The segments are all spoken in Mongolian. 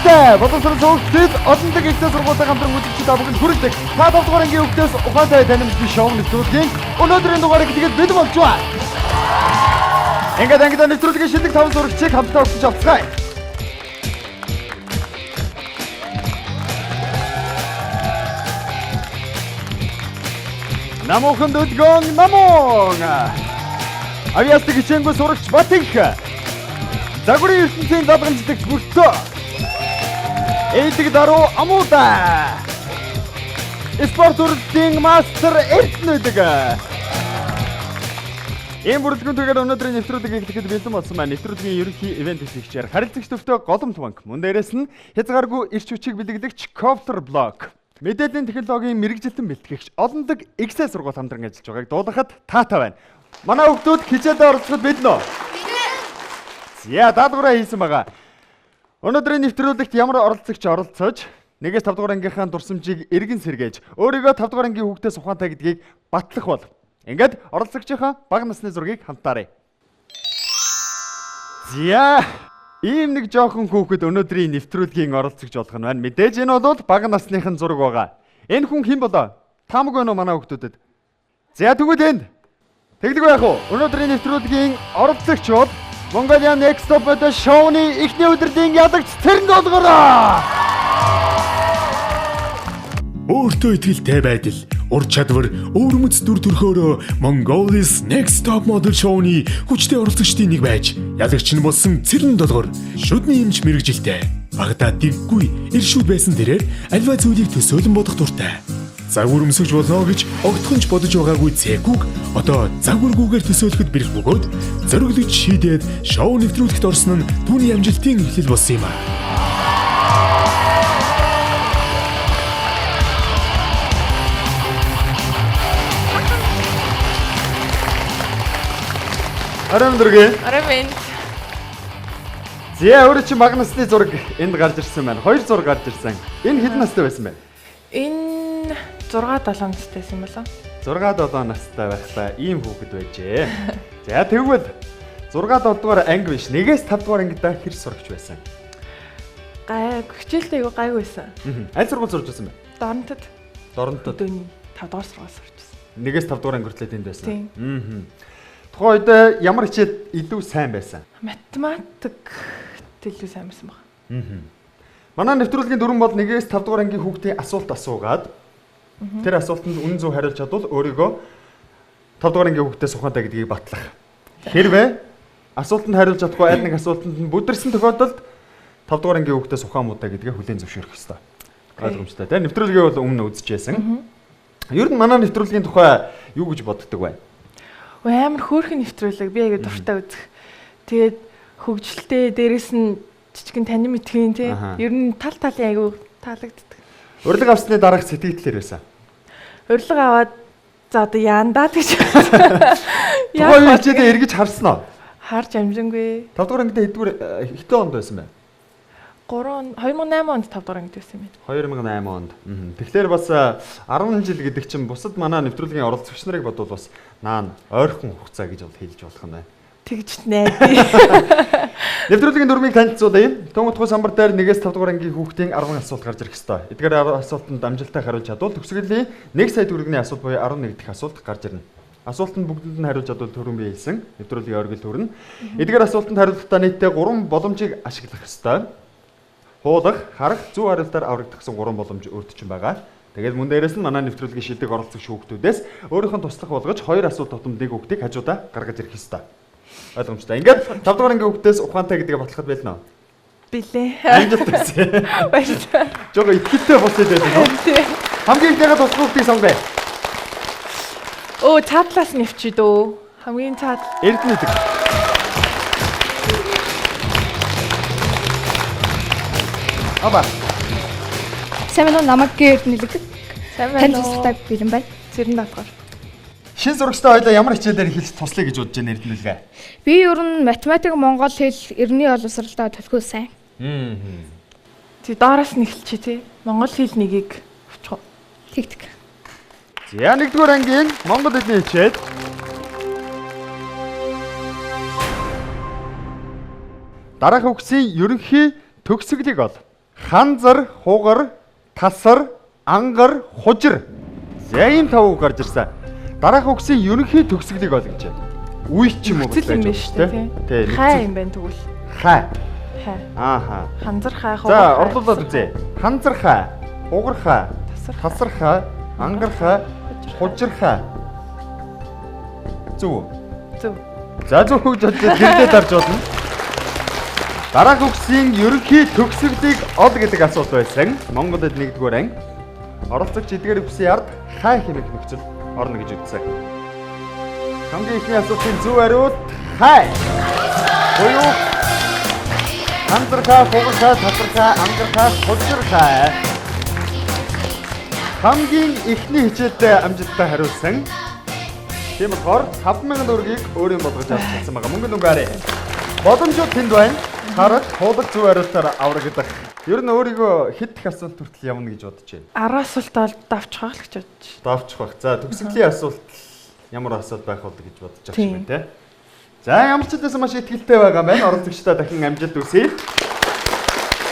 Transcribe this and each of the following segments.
Баяртай! Боловсрол сурагчид олон дэг ихтэй сургуулийн хамтран үзэгчид авахд хүрэлдэг. Та 5 дугаар ангийн хүүхдээс ухаантай танилцсан шоу нэвтрүүлгийн өнөөдрийн дугаарыг тэгээд бид болж байна. Ингээд ангид нэвтрүүлгийн шилдэг 5 сурагчийг хамтдаа өгч авцгаая. Намуухан дөдгөн намуун. Авьяастай хичээнгүй сурагч Батинх. Загварын ертөнцийн задгамжлагч Бүртөө. Эдэг даруу Амуда. Спорт үрдийн мастер Эрдэнэдэг. Ийм бүрэлдэхүүнтэйгээр өнөөдрийн нэвтрүүлгийг эхлэхэд бэлэн болсон байна. Нэвтрүүлгийн ерөнхий ивент хэлэгчээр харилцагч төвтэй Голомт банк. Мөн дээрээс нь хязгааргүй эрч хүчийг бэлтгэгч Copter Block. Мэдээллийн технологийн мэрэгжилтэн бэлтгэгч олондог Excel сургууль хамтран ажиллаж байгааг дуудахад таатай байна. Манай хүүхдүүд хичээлдээ оролцоход бэлэн үү? Яа, даадгаараа хийсэн байгаа. Өнөөдрийн нэвтрүүлэгт ямар оролцогч оролцож, 1-5 дугаар ангийнхаа дурсамжийг эргэн сэргээж, өөрийгөө 5 дугаар ангийн хүүхдээс ухаантай гэдгийг батлах бол. Ингээд оролцогчийнхаа бага насны зургийг хамтаарай. Зя, ийм нэг жоохон хүүхэд өнөөдрийн нэвтрүүлгийн оролцогч болох нь байна. Мэдээж энэ бол бага насныхан зураг байгаа. Энэ хүн хэн болоо? Таамаг байна уу манай хүүхдүүдэд? За тэгвэл энд тэглэг байх уу? Өнөөдрийн нэвтрүүлгийн оролцогч бол Mongolian Next Top Model шоуны эхний өдрийн ялагч Цэрэн Долгороо. Өөртөө итгэлтэй байдал, ур чадвар, өвөрмөц дүр төрхөөрөө Mongolia's Next Top Model шоуны хүчтэй оролцогчдын нэг байж, ялагч нь болсон Цэрэн Долгор шүдний эмч мэрэгжилтэй. Багада дэггүй, иршүүд байсан тэрээр альва зүйлийг төсөөлөн бодох дуртай. Загвар өмсөж болно гэж огтхонч бодож байгаагүй Цэкүг одоо загваргүйгээр төсөөлөхөд бэрх бөгөөд зориглож шийдээд шоу нэвтрүүлэхт орсон нь түүний амжилтын эхлэл болсон юм аа. Арам дөргөө. Арам энд. Зя өөрөө чи бага насны зураг энд гарч ирсэн байна. 2 зураг гарч ирсэн. Энэ хэдэн настай байсан бэ? Энэ 6-7 настай байсан болоо. 6-7 настай байхдаа ийм хүүхэд байжээ. За тэгвэл 6-7 дугаар анги биш. 1-5 дугаар ангидаа хэр сурагч байсан? Хичээлдээ айгүй гайгүй байсан. Аль сургууль сурч байсан бэ? Дорнотод. Дорнотод. Өдөөний 5 дугаар сургууль сурч байсан. 1-5 дугаар анги хүртэл энд байсан. Тийм. Тухайн үед ямар хичээл илүү сайн байсан? Математик илүү сайн байсан баг. Манай нэвтрүүлгийн дүрэн бол 1-5 дугаар ангийн хүүхдийн асуулт асуугаад тэр асуултанд үнэн зөв хариулж чадвал өөрийгөө 5 дугаар ангийн хүүхдээс ухаантай гэдгийг батлах. Хэрвээ асуултанд хариулж чадахгүй аль нэг асуултанд нь бүдэрсэн тохиолдолд 5 дугаар ангийн хүүхдээс ухаан муутай гэдгийг хүлээн зөвшөөрөх ёстой. Ойлгомжтой тийм. Нэвтрүүлгээ бол өмнө үзчихсэн. Ер нь манай нэвтрүүлгийн тухай юу гэж боддог вэ? Амар хөөрхөн нэвтрүүлэг би аяга дуртай үзэх. Тэгээд хөгжилтэй дээрэс нь жижигэн таны мэдхийн тий. Ер нь талын аягүй таалагддаг. Урилга авсны дараах сэтгэл байсан. Урилга аваад за одоо яандаа гэж. Тухайн хичээлээ эргэж харсан уу? Харж амжингүй. 5 дугаар ангид хэдэн онд байсан бэ? 2008 онд 5 дугаар ангид байсан юм. 2008 онд. Тэгэхээр бас 10 жил гэдэг чинь бусад манай нэвтрүүлгийн оролцогч нарыг бодвол бас наан ойрхон хугацаа гэж бол хэлж болох юм байна. Тэгж найдаа. Нэвтрүүлгийн дүрмийг танилцуулъя. Төнгөтгөө самбар дээр 1-5 дугаар ангийн хүүхдийн 10 асуулт гарч ирэх ёстой. Эдгээр 10 асуултанд амжилттай хариулж чадвал төгсгөлийн 1 сая төгрөгийн асуулт буюу 11 дахь асуулт гарч ирнэ. Асуултанд бүгдэнд нь хариулж чадвал төрөн бий хэлсэн. Нэвтрүүлгийн оргил төрнө. Эдгээр асуултанд хариулахдаа нийтдээ 3 боломжийг ашиглах ёстой. Хуулах, харах, зөв хариултаар аврагдсан 3 боломж өөртөө байгаа. Тэгээд мөн дээрээс нь манай нэвтрүүлгийн шилдэг оролцогч хүүхдүүдээс өөрийнх нь туслах болгож 2 асуулт тутамдыг хүүхдийг хажуудаа гаргаж ирэх ёстой. Ойлгомжтой. Ингээд 5 дугаар ангийн хүүхдээс ухаантай гэдгээ батлахад байлна уу? Билээ. Амжилт хүсье. Баярлалаа. Жого итгэлтэй болчиход байна уу? Хамгийн ихнийгээ туслах хүүхдийг сонгоё. Оо, цаатлаас нэвчээ дөө. Хамгийн цаад. Эрдэнэдэг. Аба. Сайн байна уу? Намайг Эрдэнэдэг. Сайн байна уу? Танилцуултаа бэлэн байна. Цэрэн Долгор. Шин зурагчтай хоёлаа ямар хичээлээр хэлж туслая гэж бодож байна Эрдэнэлгээ? Би ер нь математик, монгол хэл, эрдэнэ боловсролтой төлхөө сайн. Тэг доороос нь эхэлчихэ тий. Монгол хэл нэгийг авчих уу? Тэгдэг. За 1-р ангийн монгол хэлний хичээл. Дараах үгсийн ерөнхий төгсгөлийг ол. ханзар, хугар, тасар, ангар, хужир. За ийм 5 үг гарч ирсэн. Дараах үгсийн ерөнхий төгсгөлийг олгож байна. Үе ч юм уу Хүчил юм байна шүү дээ. Тий. Хай юм байна тэгвэл. Хай. Хай. Ааха. Ханзар хай, За, хугар хай. орлуулад үзье. Ханзар хай, хугар хай, тасар хай, ангар хай, хужир хай. Зүг. Зөв. За зөв хөгж хэрлээ дарж болно. Дараах үгсийн ерөнхий төгсгөлийг ол гэдэг асуулт байсан. Монголд 1-р анги. Оролцогч эдгээр үгсийн ард хай хэмээх нөхцөл орно гэж үзсэн. Хамгийн ихний асуултын зөв хариулт хай. Буюу ханзар хай, хугар хай, тасар хай, ангар хай, хужир хай. Хамгийн ихний хичээлдээ амжилттай хариулсан. Тийм болохоор 5,000 төгрөгийг өөрийн болгож авч чадсан байгаа. Мөнгөнд өнгөөрэй. Боломжууд тэнд байна. Хараг хуулаг зөв хариултаар аврагдах. Ер нь өөрийгөө хэд их асуулт хүртэл явна гэж бодож байна. 10 асуулт бол давчих байх л гэж бодож. Давчих бах. За төгсгөлийн асуулт ямар асуулт байх вэ гэж бодож байгаа юм байна те. За ямар ч хэдээс маш ихтэй байгаа юм байна. Оролцогчдаа дахин амжилт хүсье.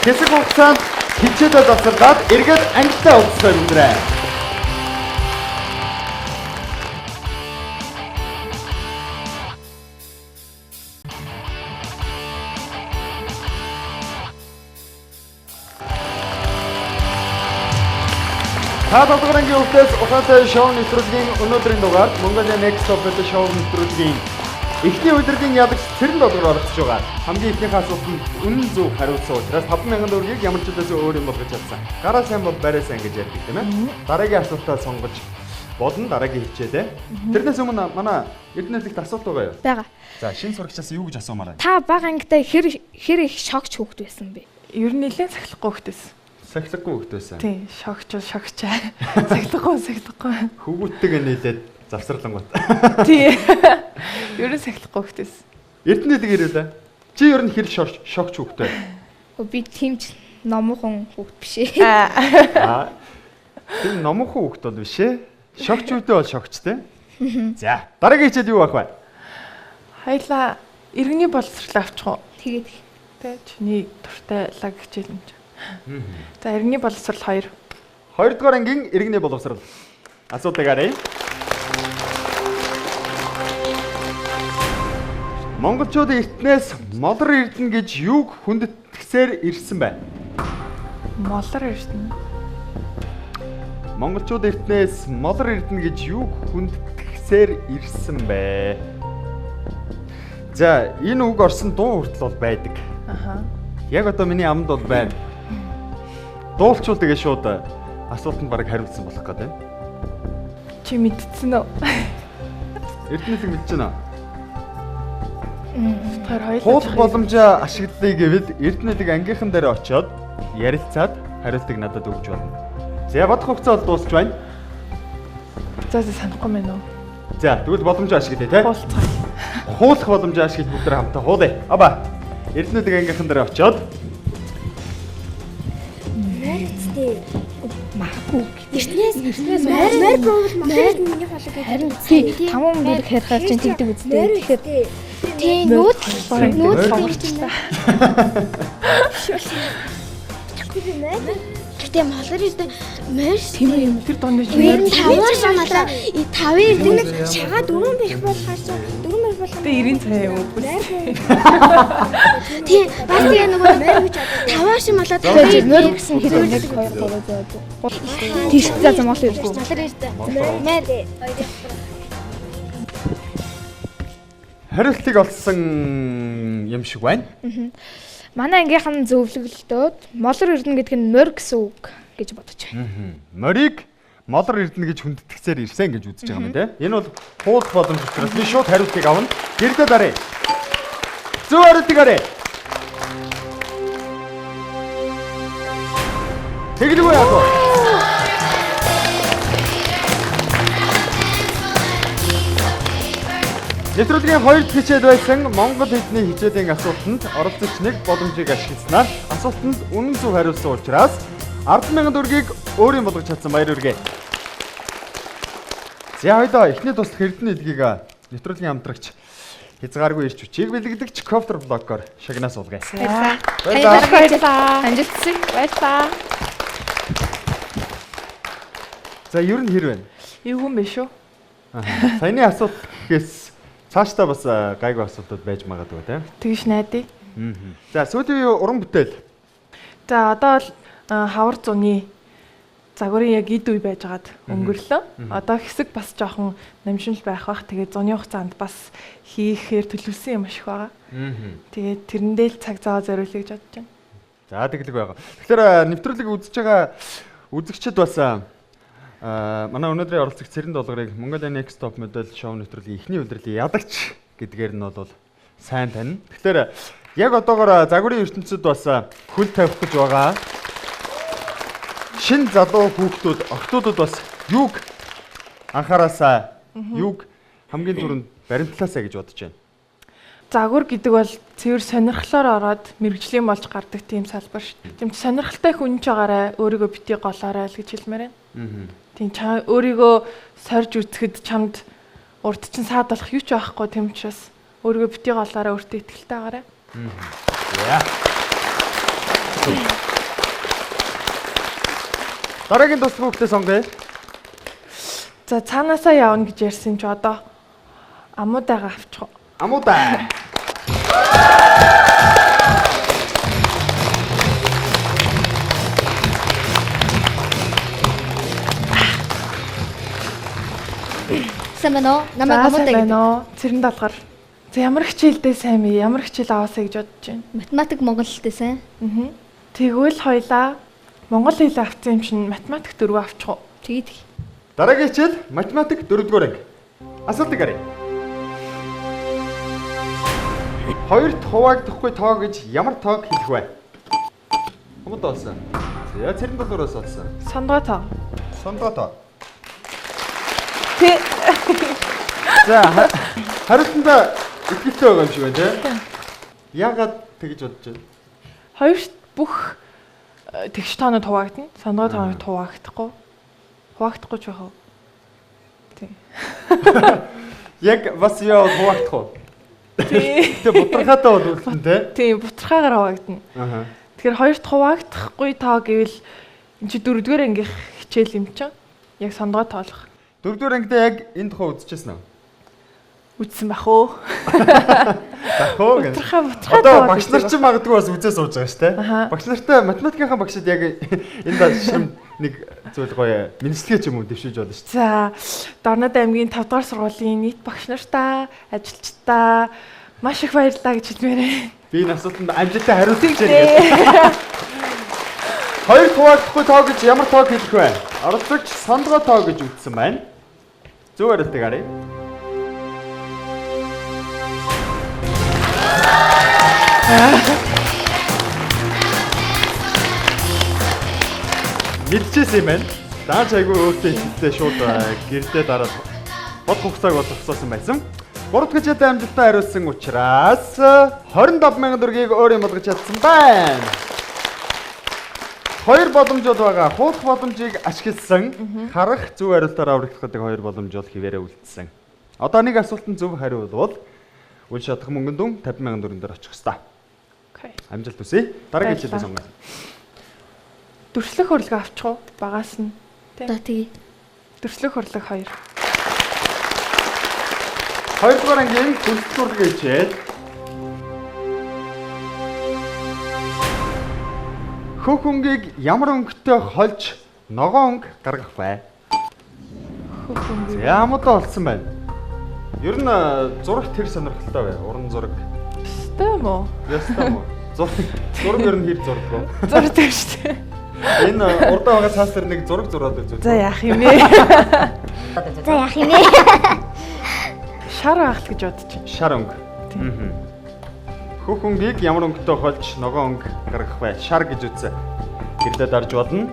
Хэсэг хугацаанд хичээлээ завсарлаад эргээд ангилтаа уулзсан юм даа. Та долгорангийн өвтөөс ухаантай шоу нэвтрүүлгийн өнөөдрийн дугаар Mongolia Next Top Model шоу нэвтрүүлгийн эхний удирдлагын ялагч Цэрэн долгор оролцож байгаа. Хамгийн ихнийх асуултанд үнэн зөв хариулсан учраас 5,000 төгрөгийг ямар ч үдээс өөр юм болгож чадсан. Гараа сайн бол байраа сайн гэж ярьдаг тийм ээ. Дараагийн асуултаа сонгож бодно дараагийн хичээлээ. Тэрнээс өмнө манай Эрдэнэт асуулт байгаа юу? Бага. За шинэ сурагчаас юу гэж асуумаар байна? Та бага ангитай хэр их шогч хүүхэд байсан бэ? Ер нь нэлээд сахилахгүй хөхтэйс. Сахилахгүй хөхт байсан. Тий, шогчоо. Сахилахгүй. Хөвгүттэйг нээлээд завсарлангууд. Тий. Ер нь сахилахгүй хөхтэйс. Эрдэнэт ирээлээ. Чи ер нь хэр шогч хөхтэй? Би тимч номхон хүүхэд биш ээ. Аа. Тэр номхон хүүхэд бол биш ээ. Шогч үедээ бол шогчтэй. За, дараагийн хичээл юу байх вэ? Хоёлаа иргэний боловсрол авчих уу? Тэгээд Тэ чиний дуртай лаг хичээл юм чи. За иргэний боловсрол 2. 2-р ангийн иргэний боловсрол. Асуултыг харъя. Монголчууд эртнээс молор эрдэнэ гэж юуг хүндэтгсээр ирсэн бэ? Молор ирсэн. Монголчууд эртнээс молор эрдэнэ гэж юуг хүндэтгсээр ирсэн бэ? За, энэ үг орсон дуу хүртэл бол байдаг. Аха. Яг одоо миний амд бол байна. Дуулчвал тэгээ шууд асуултанд бараг хариулсан болох гэдэг. Чи мэдчихсэн үү? Эрдэнэт мэдчихэв нэ? Тэр хоёул Хуулах боломжоо ашигладаг гэвэл Эрдэнэтийг ангийнхан дээр очиод ярилцаад хариултыг надад өгч болно. За бодох хугацаа бол дуусч байна. За санахгүй мэн үү? За тэгвэл боломжоо ашиглая те. Хуулцгаа. Хуулах боломжоо ашиглаж бүгд хамтаа хуулъя. Аба. Эрдэнэтийг ангийнхан дээр очиод Эртнээс мэр провол махад миний холог гэж харин таман мөрөг хэрхэр чинь тэгдэг үстэй. Тэгэхээр тий нүүд Сонголцтой. Чакуби мэр гэтээ молор ирдэ мэр Тийм юм. Тэр донд мэр тавар саналаа 5 ирдэнэ шагаа 4 бих болохоос 4 мэр болох. Тэгээ 90 цай юм уу? Тий бас тэгээ нөгөө мэр гэж таваар шиг малаа тэгээд мөр гэсэн хэрэг 1 2 3 зөө. Тийш за замал ирдэ. молор ирдэ мэр хариултыг олсон юм шиг байна. Манай ангийнхан зөвлөгөлтөөд молор эрдэнэ гэдэг нь мөр гэсэн үг гэж бодож байна. Морийг молор эрдэнэ гэж хүндэтгсээр ирсэн гэж үзэж байгаа юм те. Энэ бол хуулах боломж учраас би шууд хариултыг авна. Гэрдээ даръя. Зөв хариултыг харъя. Тэглэв яах вэ? Нэвтрүүлгийн 2 хичээл байсан Монгол хэлний хичээлийн асуултанд оролцогч нэг боломжийг ашигласнаар асуултанд үнэн зөв хариулсан учраас 10,000 төгрөгийг өөрийн болгож чадсан баяр хүргэе. За хоёлоо эхний туслах Эрдэнэ эдгийг нэвтрүүлгийн хамтрагч Хязгааргүй ирч хүчийг бэлэгдэгч коптер блоггоор Шагнаас уулгая. Баярлалаа. Амжилт хүсье. Баярлалаа. За ер нь хэр байна? Эвгүй юм биш үү? Саяны асуулт гэхээс цаашдаа бас гайгүй асуултууд байж магадгүй тийм. Тэгж найдаа. За сүүлийн үеийн уран бүтээл. За одоо л хавар зуны загварын яг эд үе байжгаад өнгөрлөө. Одоо хэсэг бас жоохон намшинл байх бах. Тэгээд зуны хугацаанд бас хийхээр төлөвлөсөн юм шиг байгаа. Тэгээд тэрэндээ л цаг зав зориулъя гэж бодож байна. За тэглэг байгаа. Тэгэхээр нэвтрүүлэг үзэж байгаа үзэгчид бас манай өнөөдрийн оролцогч Цэрэн Долгорыг Mongolian Next Top Model шоу нэвтрүүлгийн эхний удирлын ядагч гэдгээр нь бол сайн тань. Тэгэхээр яг одоогоор загварын ертөнцид бас хөл тавих гэж байгаа. Шин залуу хүүхдүүд, охтуудад бас юуг анхаараасаа, юуг хамгийн түрүүнд баримтлаасаа гэж бодож байна. Загвар гэдэг бол цэвэр сонирхлоор ороод мэрэгжлийн болж гардаг тийм салбар шүү дээ. Тийм сонирхолтой хүн ч байгаарай, өөрийгөө бити голоорой л гэж хэлмээр байна. Тийм өөрийгөө сорж үзэхэд чамд урд чинь саад болох юу ч байхгүй тийм учраас өөрийгөө бити голоорой, өөртөө итгэлтэй байгаарай. Дараагийн дуслах хүүхдээ сонгоё. За цаанаасаа явна гэж ярьсан чи одоо амуудаага авчих. Амуудаа. Самано намайг амуудаг. Самано Цэрэн Долгор. За ямар хичээлдээ сайн бэ? Ямар хичээл аваасаа гэж бодож байна. Математик Монгол хэлтэй сайн. Тэгвэл хоёлаа монгол хэл авсан юм чинь математик 4 авчих уу? Тэгээд Дараагийн хичээл математик 4-р анги. Асуултыг харъя. Хоёрт хуваагдахгүй тоо гэж ямар тоог хэлэх вэ? Хамт олсон. За Цэрэн Долгороос олсон. Сондгой тоо. Сондгой тоо. Тэ. За хариултанд ихтэй байгаа юм шиг байна тийм. Яагаад тэгж бодож байна? Хоёрт бүх тэгш тоонод хуваагдана. Сондгой тоонод хуваагдахгүй. Хуваагдахгүй ч байх уу? Тийм. Яг бас яа хуваагдах уу? Тийм. Тэ бутрахаатай бол үлдэн тий. Тийм, бутрахаагаар хуваагдана. Тэгэхээр хоёрт хуваагдахгүй тоо гэвэл энэ чи 4-р ангих хичээл юм чинь. Яг сондгой тоолох. 4-р ангид яг энэ тухай үзчихсэн үү? Үзсэн бах уу? Бах уу гэнэ. Бутрахаа Одоо багш нар ч магадгүй бас үзээ сууж байгаа шүү дээ. Аха. Багш нартай математикийн багшид яг энэ шим нэг зүйл гоё менежлэгээ ч юм уу дэвшиж болно шүү дээ. За, Дорнод аймгийн 5 дугаар сургуулийн нийт багш нартаа, ажилчдаа маш их баярлалаа гэж хэлмээр байна. Би энэ асуултанд амжилттай хариулт гэж байна. Хоёр хуваагдахгүй тоо гэж ямар тоог хэлэх вэ? Оролцогч сондгой тоо гэж үзсэн байна. Зөв хариултыг харъя. Мэдчихсэн юм байна. Дааж айгүй өөртөө хэлтэй шууд гэрдээ дараад бод хугацааг болгосон байсан. 3 дахь хичээлд амжилттай хариулсан учраас 25,000 төгрөгийг өөрөө болгож чадсан байна. 2 боломж бол байгаа. Хуулах боломжийг ашигласан, харах зөв хариултаараа урагдах 2 боломж бол хിവэрэ үлдсэн. Одоо нэг асуултанд зөв хариу бол үл шатах мөнгөнд дүн 50,000 төгрөг дээр очих хэвээр. Окей. Амжилт хүсье. Дараагийн хичээлээ сонгоё. Дүрслэх хөрлөг авчих уу? Багаас нь. За тэгээ. Дүрслэх хөрлөг 2. 2-р ангийн дүрслэх хөрлөг хичээл. Хөх өнгийг ямар өнгөтэй холж ногоон өнг гаргах вэ? Хөх өнгийг. Ямуудаа олсон байна. Ер нь зураг тэр сонирхолтой бай. Уран зураг. Өстэй юм уу? Ястаа мó. Зураг ер нь хэр зураг вэ? Зураг дээр шүү дээ. Энэ урдаа байгаа цаас дээр нэг зураг зураад үзвэл. За яах юм бэ? За яах юм бэ? Шар аах л гэж бодож байна. Шар өнг. Хөх өнгийг ямар өнгөтэй холж ногоон өнг гаргах вэ? Шар гэж үзсэн. Гэрлээ дарж болно.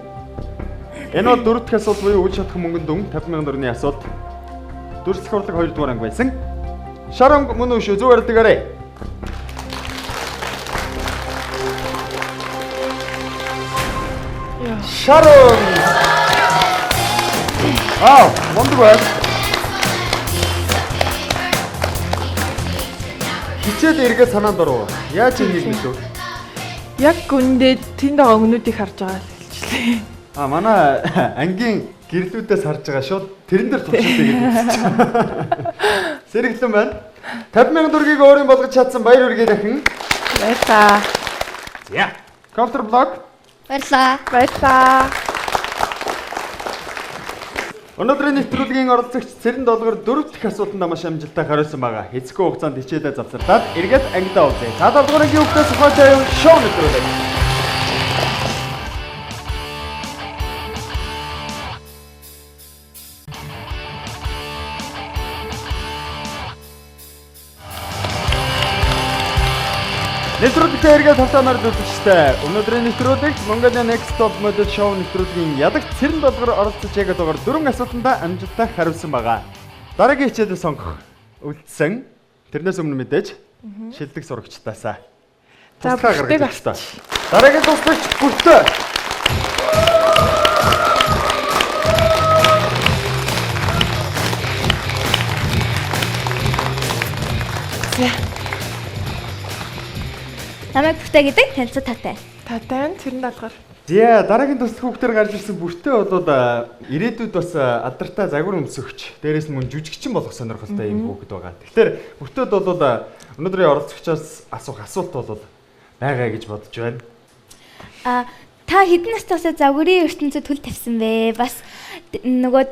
Энэ бол 4 дахь асуулт буюу үл шатах мөнгөнд дүн 50,000 төгрөгийн асуулт. Дүрслэх хөрлөг 2-р анги байсан. Шар өнг мөн үү шүү? Зөв хариултыг харъя. Шар өнг. Мундаг байна. хичээл эргээ санаанд оров. Яаж энийг мэдв? Яг үндэ тэнд байгаа өнгнүүдийг харж байгаа л хэлчихлээ. Манай ангийн гэрлүүдээс харж байгаа шууд тэрэн дээр туршилтыг хэлсэн. Сэргэлэн байна. 50,000 төгрөгийг өөрийн болгож чадсан баяр үргээ дахин. Баярлаа. За. Counter block. Баярлаа. Өнөөдрийн нэвтрүүлгийн оролцогч Цэрэн Долгор 4 дахь асуултанд маш амжилттай хариулсан байгаа. Эцэггүй хугацаанд хичээлээ завсарлаад эргээд ангидаа үзье. За 7 дугаар ангийн хүүхдээс ухаач аюун шоу нэвтрүүлэг. Нэвтрүүлэгтээ эргээд тавтаамаар үзэгчтэй. Өнөөдрийн нэвтрүүлэг Mongolia Next Top Model Show нэвтрүүлгийн ядагт Цэрэн Долгор оролцож яагаад байгаа 4 асуултанд амжилттай хариулсан байгаа. Дараагийн хичээлээ сонгох үлдсэн. Тэрнээс өмнө мэдээж шилдэг сурагчдаасаа. За гаргаж өгч та. Дараагийн туслагч бүртээ. Намайг бүртээ гэдэг танилцуу татай. Татай Цэрэн Долгор. За дараагийн туслах хүүхдээр гарч ирсэн бүртээ болоод ирээдүйд бас алдартай загвар өмсөгч, дээрээс нь мөн жүжигчин болох сонирхолтой юм хүүхэд байгаа. Тэгэхээр бүртээд болоод өнөөдрийн оролцогчоос асуух асуулт бол байгаа гэж бодож байна. Та хэдэн наснаас загварын ертөнцид хөл тавьсан бэ? Бас нөгөө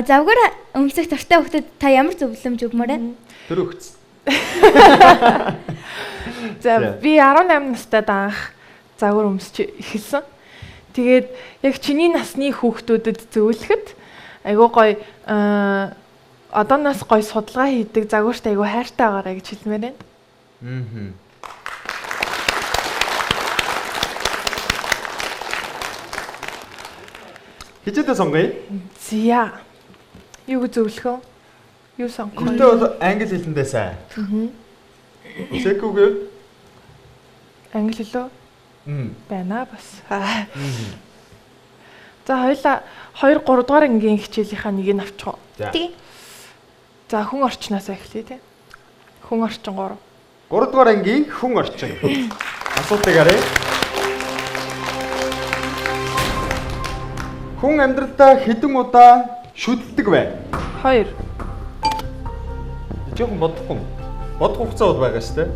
загвар өмсөх дуртай хүүхдэд та ямар зөвлөмж өгмөр вэ? Тэр өгч. За би 18 настай анх загвар өмсч эхэлсэн. Тэгээд яг чиний насны хүүхдүүдэд зөвлөхөд айгуу гоё одооноос гоё судалгаа хийдэг загварт айгуу хайртай байгаарай гэж хэлмээр байна. Хичээлээ сонгоё. Зя. Юу зөвлөх вэ? Юу сонгох вэ? Бүртээ бол англи хэлэндээ сайн. Секүүгээ Англи хэлөө? Байна бас. За хоёлаа 2 3 дугаар ангийн хичээлийнхаа нэгийг авчих. Тий. За хүн орчноос эхлэе тий. Хүн орчин 3. 3 дугаар ангийн хүн орчин. Асуултыг харъя. Хүн амьдралдаа хэдэн удаа шүддэг вэ? 2. Жоохон бодохгүй юм. Бодох хугацаа бол байгаа шүү дээ.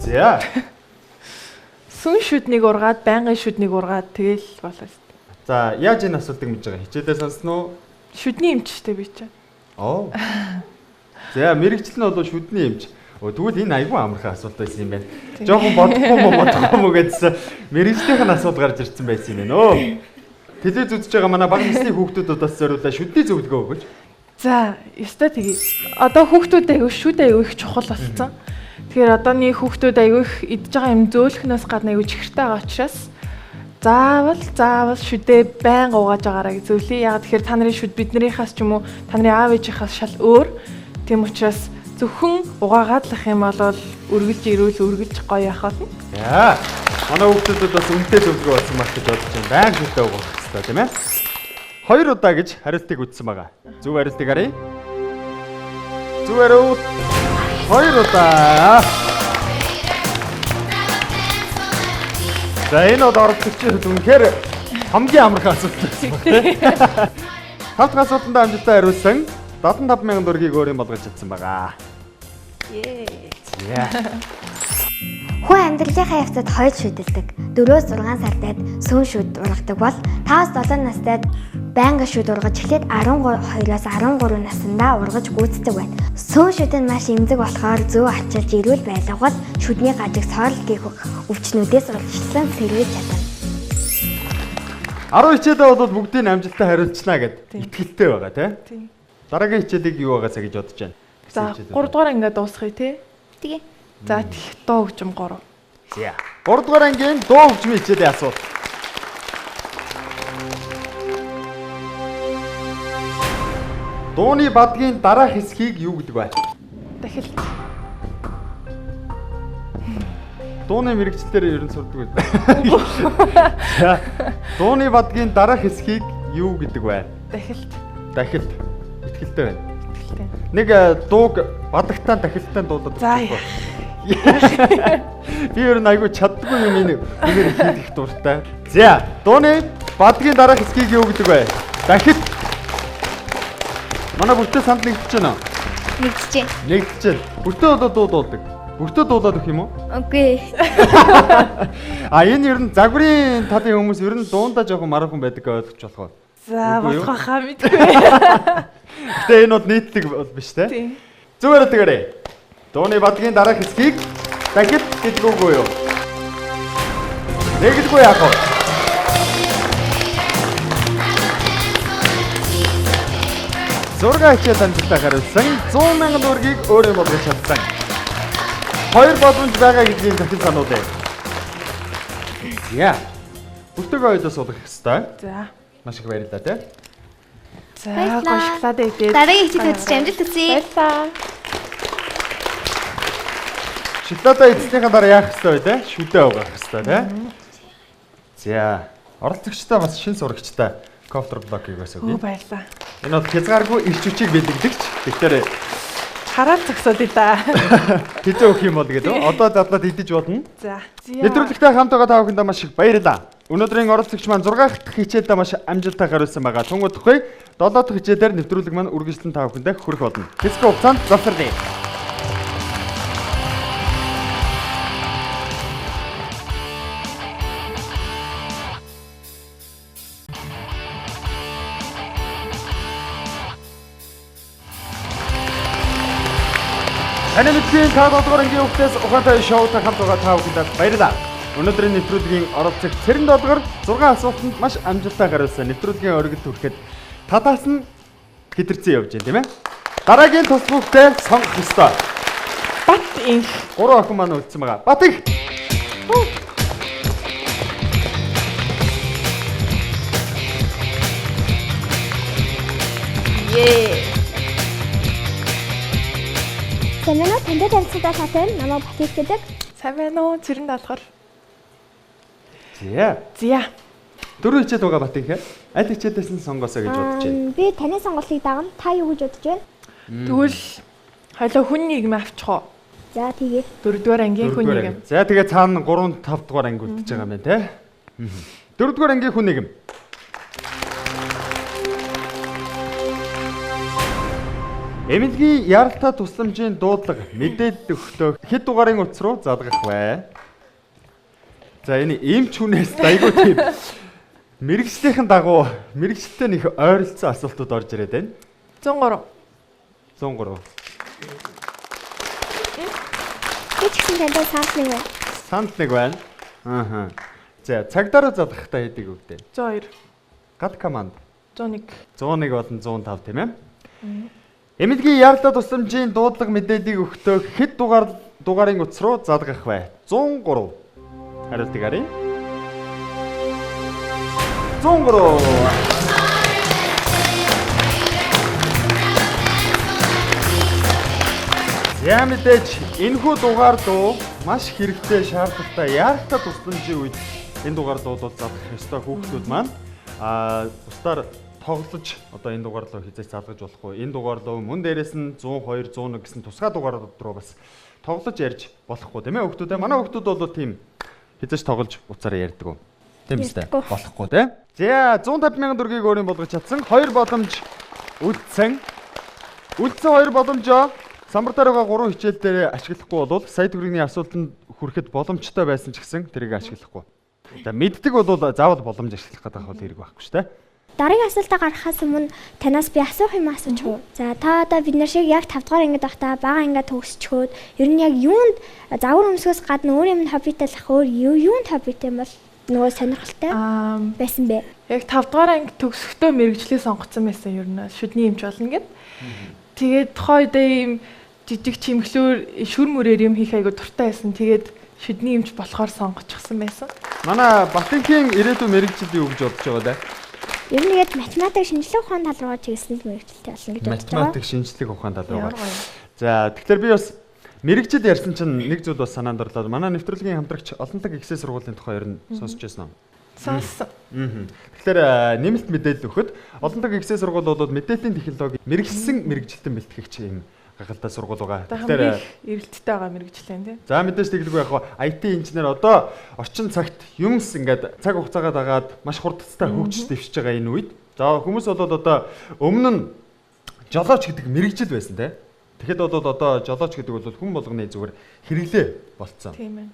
За. Сүн шүднийг ургаад, байнгын шүднийг ургаад тэгэл болоо шүү дээ. За, яаж энэ асуултыг мэдж байгаа? Хичээлээ сонсно уу? Шүдний эмчтэй би чинь. Оо. За, мэрэгчлэн бол шүдний эмч. Тэгвэл энэ айгүй амархан асуулт байсан юм байна. Жоохон бодохгүй мó гэдсэн. Мэрэгчлийнхэн асуулт гарч ирсэн байсан юм байна. Телевиз үзэж байгаа манай баг насны хүүхдүүдэд бас зориулаад шүдний зөвлөгөө өгөөч. За, ёстой тгий. Одоо хүүхдүүд аягүй шүд аягүй их чухал болсон. Тэгэхээр одооний хүүхдүүд аягүй их идж байгаа юм зөөлхнөөс гадна аягүй чихэртэй байгаа учраас заавал шүдээ байн угааж байгаарай гэж зөвлөе. Яг тэгэхээр та нарын шүд биднэрийнхээс ч юм уу та нарын аав ээжийнхээс шал өөр. Тийм учраас зөвхөн угаагаад лах юм бол үргэлж ирүүл үргэлж гоё явах болно. За. Манай хүүхдүүдэд бас үнэтэй зөвлөгөө болсон мах гэж бодож байна. Байн шүдээ угаах хэрэгтэй тийм ээ. 2 удаа гэж хариултыг үтсэн байгаа. Зөв хариултыг харъя. Зөв хариулт 2 удаа. За энэ бол оролцогчид үнэхээр хамгийн амархан асуулт байсан байна. 5 дахь асуултанд амжилттай хариулсан 75,000 төгрөгийг өөрийн болгож чадсан байгаа. Хүн амьдралынхаа явцад хоёул шүдэлдэг. 4-6 сартад сүн шүд ургадаг бол 5-7 настай байнга шүд ургаж эхлээд 12-оос 13 наснда ургаж гүйцэтгэг байна. Сүн шүд нь маш эмзэг болохоор зөв ачаалж ирүүл байлгавал шүдний гажиг сорол гэх өвчнүүдээс урьдчилан сэргийж чадна. 10 хичээлээ бол бүгдийг амжилттай хариулчихна гэд итгэлтэй байгаа тийм. Дараагийн хичээлийг юу байгаасаа гэж бодож байна. За 3 дугаар ангиа дуусгая тий. Тэгээ. За доо хөгжим 3. За 3 дугаар ангийн дуу хөгжмийн хичээлийн асуулт. Дууны бадгийн дараах хэсгийг юу гэдэг вэ? Дахил. Дууны мэрэгчлэлээр ер нь сурдаг үү? За дууны бадгийн дараах хэсгийг юу гэдэг вэ? Дахилт. Дахилт. Итгэлтэй байна. Итгэлтэй. Нэг дууг бадагтаа дахилтаа дуулаад. За Би ер нь айгүй чаддгүй юм энэ үнээр хийх дуртай. За, дууны бадгийн дараах хэсгийг юу гэдэг вэ? Дахид. Манай бүртээ санд нэгдэж байна уу? Нэгдэж байна. Бүртээ одоо дуулдаг. Бүртээ дуулаад өгөх юм уу? Үгүй. Энэ ер нь загварын талын хүмүүс ер нь дуунда жоохон маргахан байдаг гэж ойлгож болох уу? За болох хаа мэдгүй. Гэтэ энэ бол нийтлэг бол биш те. Тийм. Зүгээр тэгээрэй. Дууны бадгийн дараах хэсгийг дахид гэдэг үгүй юу? Нэгдгүй яах вэ? Зураг хичээл амжилттай хариулсан 100,000 төгрөгийг өөрөө болгож чадсан. 2 боломж байгаа гэдгийг дахин сануулъя. Яа. Бүртөөгөө ойдоо суулгах ёстой. За. Маш их баярлалаа те. За гоё шоколад идээд. Дараагийн хичээл үзэж амжилт хүсье. Баярлалаа. Шоколадаа эзэснийхаа дараа яах ёстой вэ те? Шүдээ угаах ёстой те. За. Оролцогчтой бас шин сурагчтай коптер блокийг бас өгье. Баярлалаа. Энэ бол хязгааргүй ирч хүчийг бэлэгдэгч. Тэгэхээр Хараад зогсоод да. хизээ өгөх юм бол гэдэг. Одоо задлаад идэж болно. За. Нэвтрүүлэгтэй хамт байгаа та бүхэндээ маш их баярлалаа. Өнөөдрийн оролцогч маань 6 дахь хичээлдээ маш амжилттай хариулсан байгаа. Тунгуудахгүй 7 дахь хичээлээр нэвтрүүлэг маань үргэлжлэн та бүхэндээ хүрэх болно. Хэсэг хугацаанд завсарлая. Анемитгийн кадр ангийн үгтээс ухаантай шоутай хамт байгаа та бүхэнд баярлалаа. Өнөөдрийн нэвтрүүлгийн оролцогч Цэрэн Долгор 6 асуултанд маш амжилттай хариулсан. Нэвтрүүлгийн оргилд хүрэхэд татаас нь хэтэрцэн явж байна тийм ээ. Дараагийн тослогчтой сонгох ёстой. Бат инх. 3 охин маань үлдсэн байгаа. Бат их. Сэмэнэ тэндээ танилцуулаад хатан намайг Батик гэдэг. Сайн байна уу? Цэрэн даалгар. За. Зя. 4 хичээл байгаа Бат их. Аль хичээлээс нь сонгосоо гэж бодож байна. Би таны сонголтыг дагна. Та юу гэж бодож байна? Тэгвэл хойлоо хүн нийгэм авчих уу? За тэгээ. 4-р ангийн хүн нийгэм. За тэгээ цаана 3 5 дугаар анги үлдэж байгаа юм байна те. 4 дугаар ангийн хүн нийгэм. Эмнэлгийн яралтай тусламжийн дуудлага мэдээлэл өгтөө хэд дугаарын утас руу задгах вэ? За энэ эмч хүнээс айгүй тийм мэрэгжлийнхэн дагуу мэрэгжлтэй нэг ойролцоо асуултууд орж ирээд байна. 103. 103. Би ч гэсэн тантай санд нэг байна. Санд нэг байна. Ааха. За цагдаараа задгахтаа хэдийг өгдөө. 102. Гад команд. 101. 101 болон 105 тийм ээ. Эмнэлгийн яралтай тусламжийн дуудлага мэдээллийг өгтөө хэд дугаарын утас руу задгах вэ? 103. Хариултыг харъя. 103. За мэдээж энэхүү дугаар дуу маш хэрэгтэй шаардлагатай яралтай тусламжийн үед энэ дугаар дууд бол задгах ёстой хүүхдүүд маань бусдаар тоглож одоо энэ дугаар руу хязгаарч залгаж болохгүй. Энэ дугаар руу мөн дээрээс нь 102, 101 гэсэн тусгай дугаарууд руу бас тоглож ярьж болохгүй тийм ээ хүүхдүүд. Манай хүүхдүүд бол тийм хязгаарч тоглож уцаараа ярьдаг. Тийм үстэй. Болохгүй тийм. За 150,000 төгрөгийг өөрийн болгож чадсан. 2 боломж үлдсэн. Үлдсэн 2 боломжоо самбар дээр байгаа 3 хичээл дээр ашиглахгүй бол сая төгрөгийн асуултанд хүрэхэд боломжтой байсан ч гэсэн тэрийг ашиглахгүй. За мэддэг бол заавал боломж ашиглах гэдэг бол хэрэг байхгүй шүү дээ. Дараагийн асуултаа гаргахаас өмнө танаас би асуух юм асууж уу. За та одоо бид нар шиг яг 5 дугаар ангид байхдаа бага ангид төгсчхөөд ер нь яг юунд загвар өмсгөөс гадна өөр юм хоббитай лах өөр юунд хоббитай юм бол нөгөө сонирхолтой байсан бэ? Яг 5 дугаар анги төгсөхдөө мэрэгжлээ сонгоцсон байсан ер нь шүдний эмч болно гэд. Тэгээд тухайн үедээ ийм жижиг чимглүүр шүр мөрээр юм хийх айгу дуртай байсан. Тэгээд шүдний эмч болохоор сонгочихсон байсан. Манай Батингийн ирээдүйн мэрэгжил юу гэж бодож байгаа даа? Ер нь яг математик шинжилгээ ухаан тал руу чиглэсэн мэрэгчлээ болно гэж бодож байгаа. Математик шинжилгээ ухаан тал руугаа. За тэгэхээр би бас мэрэгжил ярьсан чинь нэг зүйл бас санаанд орлоо. Манай нэвтрүүлгийн хамтрагч Олонлог ихсээ сургуулийн тухай ер нь сонсч байсан уу? Сонссон. Тэгэхээр нэмэлт мэдээлэл өгөхөд Олонлог ихсээ сургууль бол мэдээллийн технологи мэрэгжсэн мэрэгжилтэн бэлтгэгч юм гахалтай сургууль байгаа. Тэгэхээр эрэлттэй байгаа мэрэгчлэн тий. За мэдээж тэгэлгүй яг IT инженер одоо орчин цагт юмс ингээд цаг хугацаагаа дагаад маш хурдтай хөгжиж дэвшиж байгаа энэ үед. За хүмүүс бол одоо өмнө нь жолооч гэдэг мэрэгжил байсан те. Тэгэхэд бол одоо жолооч гэдэг бол хүн болгоны зүгээр хэрэглээ болцсон. Тийм ээ.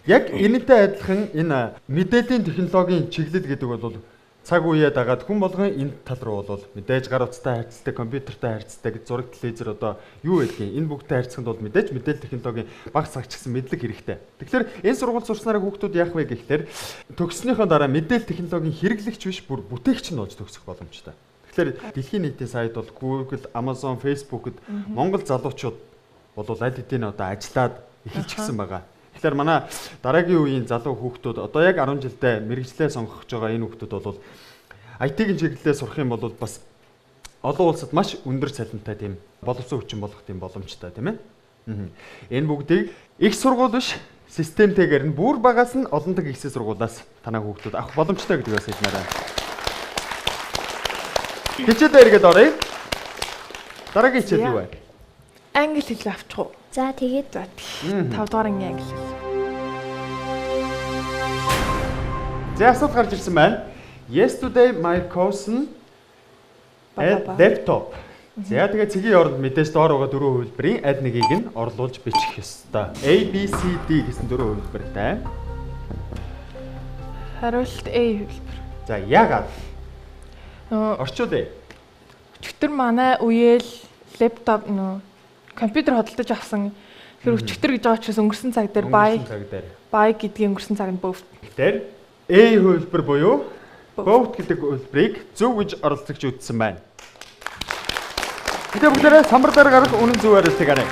Яг энэтэй адилхан энэ мэдээллийн технологийн чиглэл гэдэг бол цаг үеэ дагаад хүн болгон энэ тал руу бол мэдээж гар утастай харьцдаг, компьютертэй харьцдаг, зураг телевизэр одоо юу гэдгийг энэ бүгдтэй харьцахад бол мэдээж мэдээлэл технологийн баг цаг ч гэсэн мэдлэг хэрэгтэй. Тэгэхээр энэ сургууль сурснараа хүүхдүүд яах вэ гэхлээр төгссөнийхөө дараа мэдээлэл технологийн хэрэглэгч биш бүр бүтээгч нь болж төгсөх боломжтой. Тэгэхээр дэлхийн нийтийн сайт бол Google, Amazon, Facebook-д Монгол залуучууд бол аль хэдийн одоо ажиллаад эхэлж гисэн байгаа. Тэгэхээр манай дараагийн үеийн залуу хүүхдүүд одоо яг 10 жилдээ мэрэгчлээ сонгох гэж байгаа энэ хүүхдүүд бол IT-ийн чиглэлээр сурах юм бол бас олон улсад маш өндөр цалинтай тийм боловсон хүчин болох тийм боломжтой тийм ээ. Энэ бүгдийг их сургууль биш системтэйгээр нь бүр багаас нь олон дахь их сургуулиас танай хүүхдүүд авах боломжтой гэдгийг бас хэлмээр байна. Хичээлээ эргээд оръё. Дараагийн хичээл юу вэ? Англи хэл авчих уу? За тэгээд 5 дугаар ангийн англи хэл. За асуулт гарч ирсэн байна. Yesterday my cousin had laptop. За тэгээд цэгийн оронд мэдээж доор байгаа дөрвөн хувилбарыг аль нэгийг нь орлуулж бичих ёстой. A, B, C, D гэсэн дөрвөн хувилбартай. Хариулт A хэлбэр. За яагаад? Орчуулъя. Өчигдөр манай үеэл лэптоп компьютер хөдөлж авсан. Тэр өчигдөр гэж байгаа учраас өнгөрсөн цаг дээр бай гэдгийн өнгөрсөн цагт both. Тэгэхээр A хувилбар буюу both гэдэг хувилбарыг зөв гэж оролцогч үзсэн байна. Бид бүгдээрээ самбар дээр гарах үнэн зөв хариултыг арай.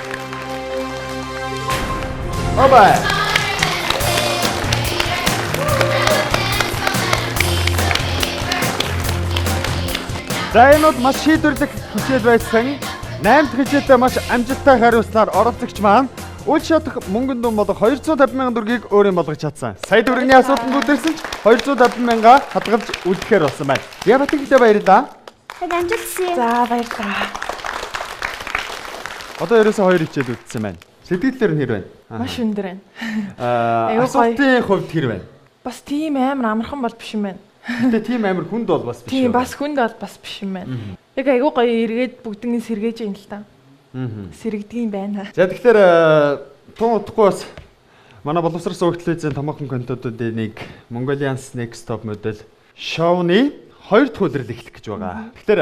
Бай. За энэ маш шийдвэрлэх хичээл байсан. 8 дахь хичээлдээ маш амжилттай хариулснаар оролцогч маань үл шатах мөнгөн дүн болох 250,000 төгрөгийг өөрийн болгож чадсан. Сая төгрөгийн асуултанд үлдээсэн ч 250,000 хадгалж үлдэхээр болсон байна. Яа батгэлээ баярлаа. Тэг амжилт хүсье. За баярлалаа. Одоо ерөөсөө 2 хичээл үлдсэн байна. Сэтгэлдээр нь хэр байна? Маш өндөр байна. Асуултын хувьд хэр байна? Бас тийм амар амархан бол биш юм байна. Гэтэ тийм амар хүнд бол бас биш. Тийм бас хүнд бол бас биш юм байна. Яг айгүй гоё эргээд бүгднийг сэргээж юм л та. Сэрэгдгийм байна. За тэгэхээр тун утгагүй бас манай боловсрол сувагтлын томоохон контентуудын нэг Mongolian's Next Top модель шоуны 2 дахь удирал эхлэх гэж байгаа. Тэгэхээр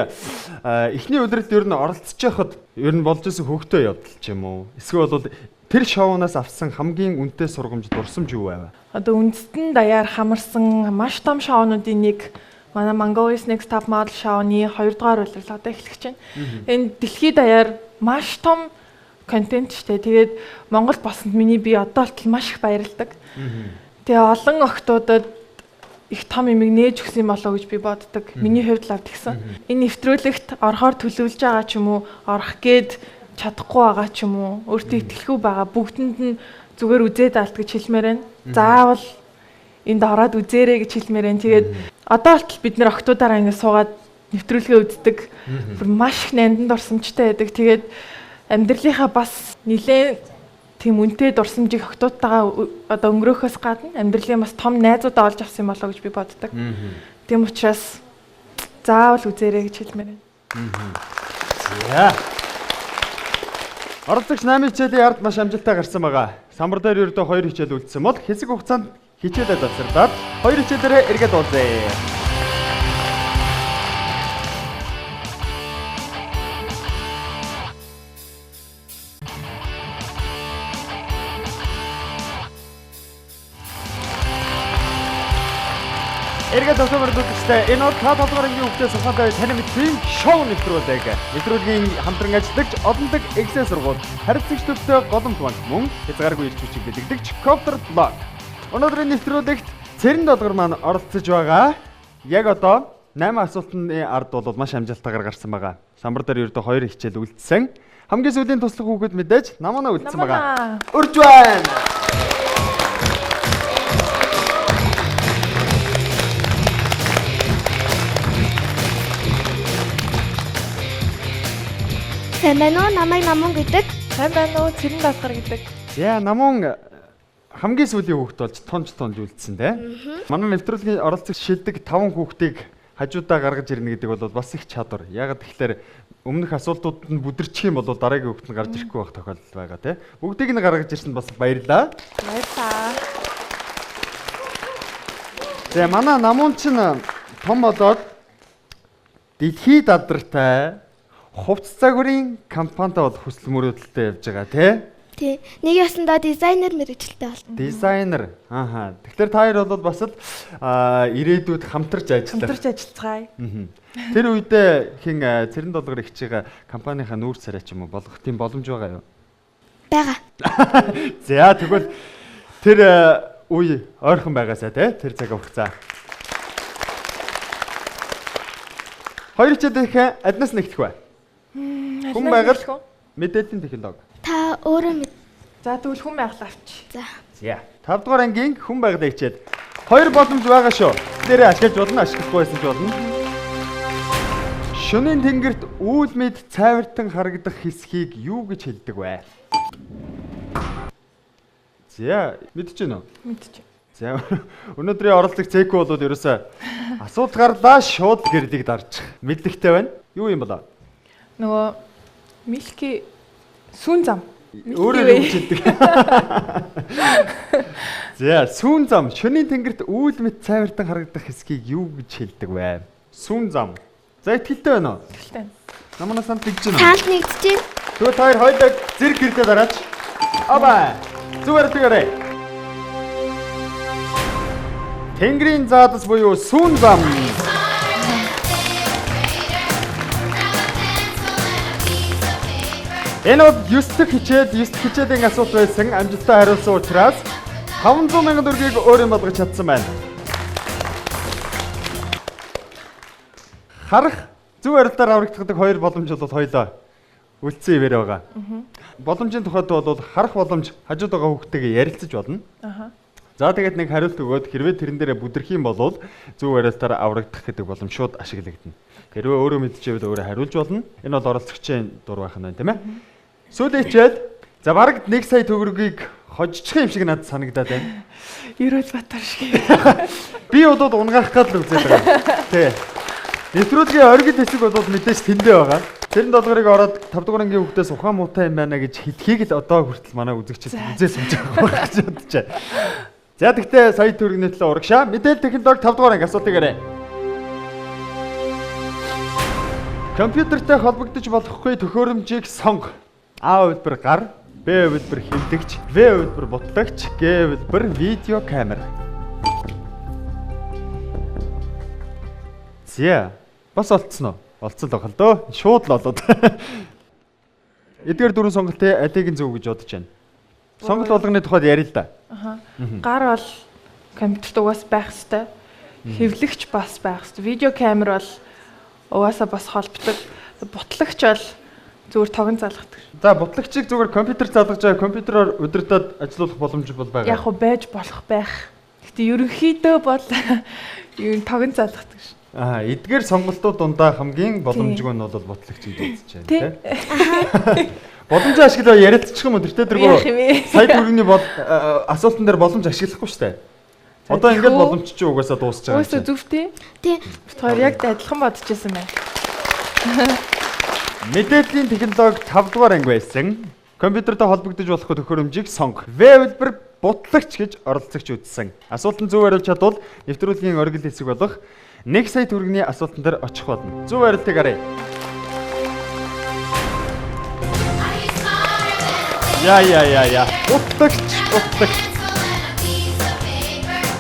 эхний удиралд ер нь оролцож байхад ер нь болж исэн хөвгтөө явдал ч юм уу. Эсвэл бол тэр шоунаас авсан хамгийн үнэтэй сургамж дурсамж юу байв? Одоо үндэстэн даяар хамарсан маш том шоунуудын нэг манай Mongolia's Next Top Model шоуны 2 дугаар удирал одоо эхлэх чинь. Энэ дэлхийд даяар маш том контент штэ. Тэгээд Монгол босонд миний би одоо л маш их баярлдаг. Тэгээ олон охтуудад их том юмыг нээж өгсөн болоо гэж би боддог. Миний хувьд л авдагсан. Энэ нэвтрүүлэгт орохоор төлөвлөж байгаа ч юм уу, орох гээд чадахгүй байгаа ч юм уу, өөртөө итгэлгүй байгаа бүгдэнд нь зүгээр үзээд алт гэж хэлмээр байна. Заавал энд ороод үзээрэй гэж хэлмээр байна. Тэгээд одоо л бид нэр охтуудаараа ингэ суугаад нэвтрүүлгээ үздэг. Маш их нандин дурсамжтай байдаг. Тэгээд амьдралынхаа бас нэлээд тийм үнэтэй дурсамжийг охтуудтайгаа одоо өнгөрөөхөөс гадна амьдралын бас том найзуудаа олж авсан болоо гэж би боддог. Тийм учраас заавал үзээрэй гэж хэлмээр байна. За. Оролцогч 8 хичээлийн ард маш амжилттай гарсан байгаа. Самбар дээр ердөө 2 хичээл үлдсэн бол хэсэг хугацаанд хичээлээ завсардаад 2 хичээлээрээ эргээд уулзъя. Эргээд өсөмөр дүүстэй энэ бол та толгойн хүүхдээ сургалтад тань мэдсэн шоу нэвтрүүлэг. Нэвтрүүлгийн хамтран ажиллагч олон дахь эксэ сургууль, харилцагч төвтэй голомт банк мөн хязгааргүй ирч хүчиг бэлэгдэгч Copter Blog. Өнөөдрийн нэвтрүүлэгт Цэрэн долгор маань оролцож байгаа. Яг одоо 8 асуултны ард бол маш амжилттайгаар гарсан байгаа. Самбар дээр ердөө 2 хичээл үлдсэн. Хамгийн сүүлийн туслах хүүхэд мэдээж намаа үлдсэн байгаа. Урж байна. сайн байна уу? Намайг Намун гэдэг. Сайн байна уу? Цэрэн даатгар гэдэг. За намун хамгийн сүүлийн хүүхэд болж тонж үлдсэн те. Манай нэвтрүүлгийн оролцогч шилдэг 5 хүүхдийг хажуудаа гаргаж ирнэ гэдэг бол бас их чадвар. Яг тэгэхээр өмнөх асуултууд нь бүдэрчих юм бол дараагийн хүүхэд нь гарч ирэхгүй байх тохиолдол байгаа те. Бүгдийг нь гаргаж ирсэнд бас баярлалаа. Баярлалаа. За манай намун ч том болоод дэлхийд алдартай хувцс загварын компанитай бол хүсэл мөрөөдөлтэй явж байгаа тий. Тий. Нэг ясандаа дизайнер мэрэгчлээ болно. Дизайнер. Ааха. Тэгэхээр та хоёр бол бас л ирээдүйд хамтарч ажиллах. Хамтарч ажиллацгаая. Тэр үедээ хин цэрэн долгор их чигээ компанийнхаа нүүр царай ч юм уу болгох тийм боломж байгаа юу? Бага. За тэгвэл тэр үе ойрхон байгаасаа тий. Тэр цаг ургацаа. Хоёр ч дэхэ аднаас нэгтгэх бай. Хүн байгаль мэдээллийн технологи. Та өөрөө мэд. За тэгвэл хүн байгаль авч. За. За 5 дугаар ангийн хүн байгаль хичээд 2 боломж байгаа шүү. Тэрээ ашиглаж болно, ашиглахгүй байсан ч болно. Шөнийн тэнгэрт үүл мэд цайвартан харагдах хэсгийг юу гэж хэлдэг вэ? За мэдчихэв нөө. Мэдчих. За өнөөдрийн оролцох цэкүү бол ерөөсөө асуулт гарлаа шууд гэрлийг дарж. Мэдлэгтэй байна. Юу юм болоо? Нөгөө Милки сүүн зам. Өөрөө юу хэлдэг? За сүүн зам шөнийн тэнгэрт үүл мэд цайвартан харагдах хэсгийг юу гэж хэлдэг вэ? Сүүн зам. За итгэлтэй байна уу? Итгэлтэй. Наманаас санд тэгж байна. Таалт нэгдэж. Тэгвэл та хоёр хоёулаа зэрэг гэрдээ дараач. Абаа. Зүгээр тэгээрэй. Тэнгэрийн заадас буюу сүүн зам. Энэ бол 9 дахь хичээлийн асуулт байсан. Амжилттай хариулсан учраас 500,000 төгрөгийг өөрөө болгож чадсан байна. Харах зөв арилтаар аврагддаг 2 боломж бол хоёлоо үлдсэн ивэр байгаа. Боломжийн тухайд бол харах боломж хажууд байгаа хүүхдтэйгээ ярилцаж болно. За тэгээд нэг хариулт өгөөд хэрвээ тэрэн дээрээ бүдэрх юм бол зөв арилтаар аврагдах гэдэг боломж шууд ашиглагдана. Хэрвээ өөрөө мэдчихвэл өөрөө хариулж болно. Энэ бол оролцогчийн дур байх нь байна тийм ээ. Сүүлийн хичээл за бараг 1 сая төгрөгийг хожчих юм шиг надад санагдаад байна. Ерөөл Батар шиг. Би удаад унгаах гал үзээд байгаа. Тий. Нэвтрүүлгийн оргил хэсэг бол мэдээж тэндээ байгаа. Цэрэн долгорыг ороод 5 дугаар ангийн хүүхдээс ухаан муутай юм байна гэж хэлхийг л одоо хүртэл манай үзэгчид үзээ сумж байгаа гэж бодож байна. За тэгтээ сая төгрөгийн төлөө урагшаа. Мэдээлэл технологи 5 дугаар анги асуултыг ярэ. Компьютертэй холбогдож болохгүй төхөөрөмжийг сонго. А хувилбар гар, Б хувилбар хэмдэгч, В хувилбар бутлагч, Г хувилбар видео камера. Зя. Бас олцсон уу? Олцсон л байгаа л дөө. Шууд л олоод. Эдгээр дөрвөн сонголтын алийг нь зөв гэж бодож байна. Сонголт болгоны тухайд ярил л да. Гар бол компьютерт угаас байх хэвээр. Хэвлэгч бас байх хэвээр. Видео камер бол угаасаа бас холбогддог. Бутлагч бол зүгээр тогон залгадаг. За бутлагчийг зүгээр компьютер залгаж байгаа компьютероор удирдах ажиллах боломж бол байгаа. Яг уу байж болох байх. Гэтэ ерөнхийдөө бол юу тогон залгадаг ш. Эдгээр сонголтууд дундаа хамгийн боломжгүй нь бол бутлагч гэж үзэж байна тийм. Боломжоо ашиглаа ярилцчих юм уу тэртээ дэргөө. Сая төгрөгийн асуултан дээр боломж ашиглахгүй шүү дээ. Одоо ингээд боломж чи угаасаа дуусч байгаа. Угаасаа зүв тий. Тэр яг адилхан бодож байсан байна. Мэдээллийн технологи 5 дугаар анги байсан. Компьютертэй холбогдож болох төхөөрөмжийг сонго. В хувилбар бутлагч гэж оролцогч үзсэн. Асуултанд зөв хариулж чадвал нэвтрүүлгийн оргил хэсэг болох 1 сая төгрөгийн асуултан дээр очих болно. Зөв хариултыг харъя. Я. Бутлагч.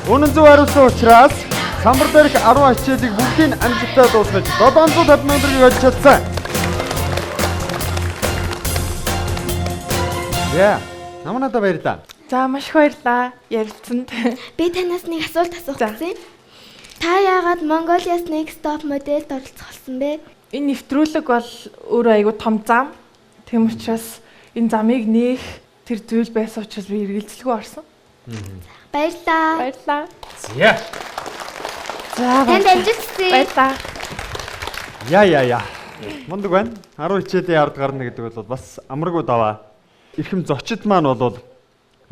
Үнэн зөв хариулсан учраас самбар дээрх 10 хичээлийг бүгдийг амжилттай дуусгаж 750,000 төгрөгийг олж чадсан. Я. Наманада баярлаа. За маш их баярлаа. Ярилцсанд. Би танаас нэг асуулт асуух гэсэн. Та яагаад Mongolia's Next Top Model-д оролцсон бэ? Энэ нэвтрүүлэг бол өөрөө айгүй том зам. Тийм учраас энэ замыг нээх тэр зүйл байсан учраас би эргэлзэлгүй орсон. Баярлаа. Баярлаа. За. За танд амжилт хүсье. баярлаа. Я. Мундаг байна. 10 хичээлийн ард гарна гэдэг бол бас амаргүй даваа. Ирхэм зочид маань бол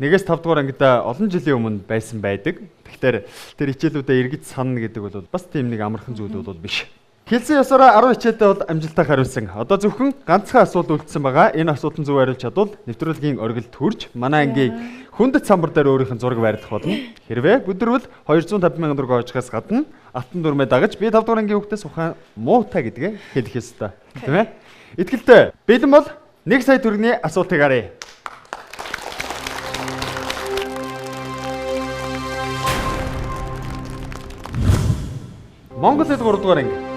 1-5 дугаар ангид олон жилийн өмнө байсан байдаг. Тэгэхээр тэр хичээлүүдэд эргэж санана гэдэг бол бас тийм нэг амархан зүйл бол биш. Хэлсэн ёсоор 10 хичээлдээ бол амжилттай хариулсан. Одоо зөвхөн ганцхан асуулт үлдсэн байгаа. Энэ асуултанд зөв хариулж чадвал нэвтрүүлгийн оргилд хүрж манай ангийн хүндэт самбар дээр өөрийнх нь зураг байрлах болно. Хэрвээ бүдэрвэл 250,000 төгрөг оожихаас гадна алтан дүрмээ дагаж би 5 дугаар ангийн хүүхдээс ухаан муутай гэдгээ хэлэх ёстой. Тийм ээ? Итгэлтэй. Бэлэн бол 1 сая төгрөгийн асуултыг харъя. Монгол хэл 3 дугаар анги.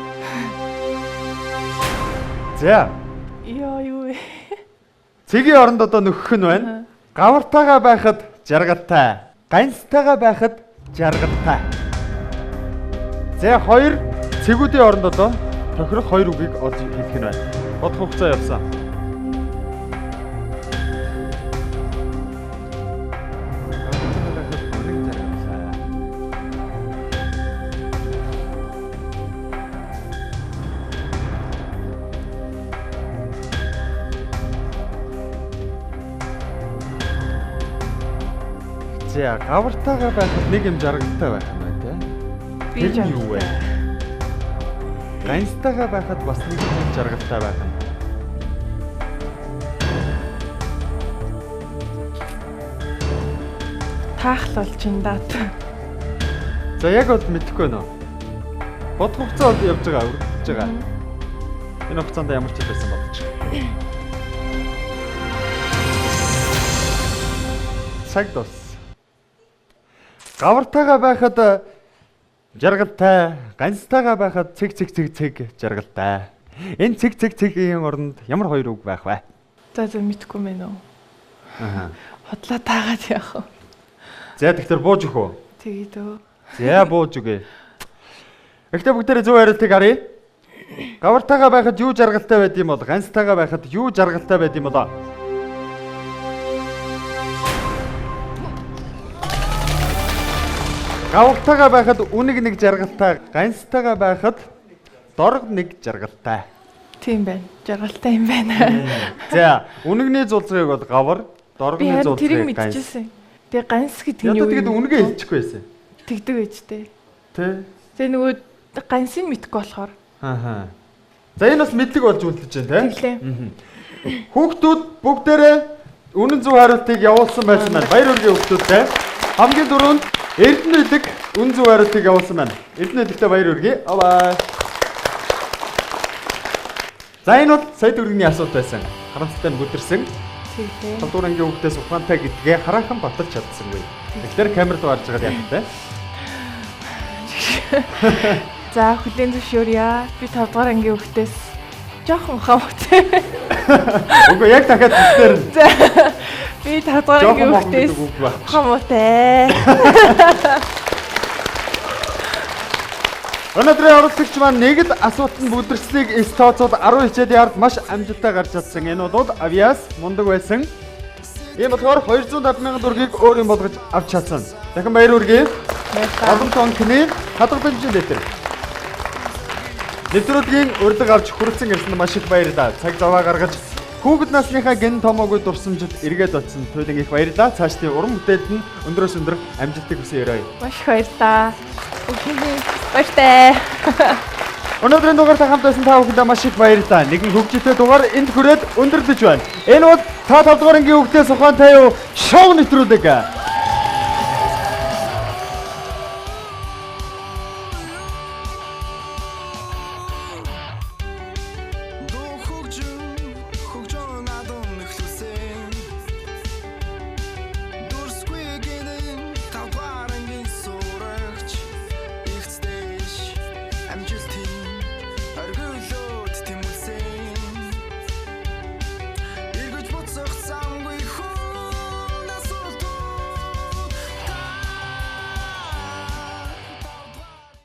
За. Юу вэ? Цэгийн оронд одоо нөхөх нь байна. Гавартайгаа байхад жаргалтай. Ганцтайгаа байхад жаргалтай. За 2 цэгүүдийн оронд одоо тохирох 2 үгийг олж хэлэх нь байна. Бодох хугацаа явсан. За гавартайгаа байхад нэг юм жаргалтай байх юм байна тий. Би Тэр юу вэ? Ганцтайгаа байхад бас нэг юм жаргалтай байх юм. Таахлуулж ин даа. За яг бол мэдэхгүй нөө. Бодох хугацаа бол явж байгаа, үргэлж байгаа. Энэ хугацаанд ямар ч байсан бодож. Цаг дус. Гавартайгаа байхад жаргалтай, ганцтайгаа байхад цэг жаргалтай. Энэ цэгийн оронд ямар 2 үг байх вэ? За мэдгүй мэн үү. Аа. Хотлоо таагаад яах вэ? За тэгэхээр бууж өгөө. Тэгээд өө. За бууж өгье. Эхлээд бүгдээрээ зөв хариултыг харъя. Гавартайгаа байхад юу жаргалтай байд юм бол, ганцтайгаа байхад юу жаргалтай байд юм болоо? Гавартайгаа байхад үнийг нэг жаргалтай, ганцтайгаа байхад дорог нэг жаргалтай. Тийм байна. Жаргалтай юм байна. За, үнэгний зулцгийг бол гавар, дорогны тэрийг зулцгийг ганц. мэдчихсэн. Тэгээ ганц гэдэг нь юу Тэгээд үнэгээ хэлчихгүй байсан. тэгдэг байж тээ. Тэ. Тэгээ нөгөө ганцыг мэдхгүй болохоор. Аа. За энэ бас мэдлэг болж үлдэж байна, тэ? Тэглээ. Хүүхдүүд бүгдээрээ үнэн зөв хариултыг явуулсан байсан байна. Баяр хүргэе хүүхдүүдтэй. Хамгийн дөрөнд Эрдэнэ идэг үнэн зөв хариултыг явуулсан байна. Эрдэнэ идэгтэй баяр хүргэе. Бай. За энэ бол сая төгрөгийн асуулт байсан. Харамсалтай нь бүдэрсэн. Тэглээ. 5 дугаар ангийн хүүхдээс ухаантай гэдгээ хараахан баталж чадсангүй. Тэгэхээр камерт гарч байгаа яах вэ? За хүлээн зөвшөөрье. Би 5 дугаар ангийн хүүхдээс жоохон ухаантай. Үгүй яг дахиад бүгдээр нь. За би 5 дугаар ангийн хүүхдээс ухаантай. Өнөөдрийн оролцогч маань нэг л асуултанд бүдэрслийг тооцоод 10 хичээлийн ард маш амжилттай гарч чадсан. Энэ бол Авиас мундаг байсан. Ийм болохоор 250,000 төгрөгийг өөр юм болгож авч чадсан. Дахин баяр хүргэе. Олон тонкны хадгалж бэмжин литер. Нэвтрүүлгийн урилга авч хүрэлцэн ирсэнд маш их баярлалаа. Цаг зав гаргаж хүүхэд насныхаа гэн томоогүй дурсамжид эргээд очсон туйлын их баярлалаа. Цаашдын уран бүтээлд нь өндрөөс өндөр амжилтыг хүсье. Маш их баярлалаа. Баяртай. Өнөөдрийн дугаартай хамт байсан та бүхэндээ маш их баярлалаа. Нэгэн хөгжөлтэй дугаар энд хүрээд өндөрлөж байна. Энэ бол та 5 дугаар ангийн хүүхдээс ухаантай юу шоу нэвтрүүлэг.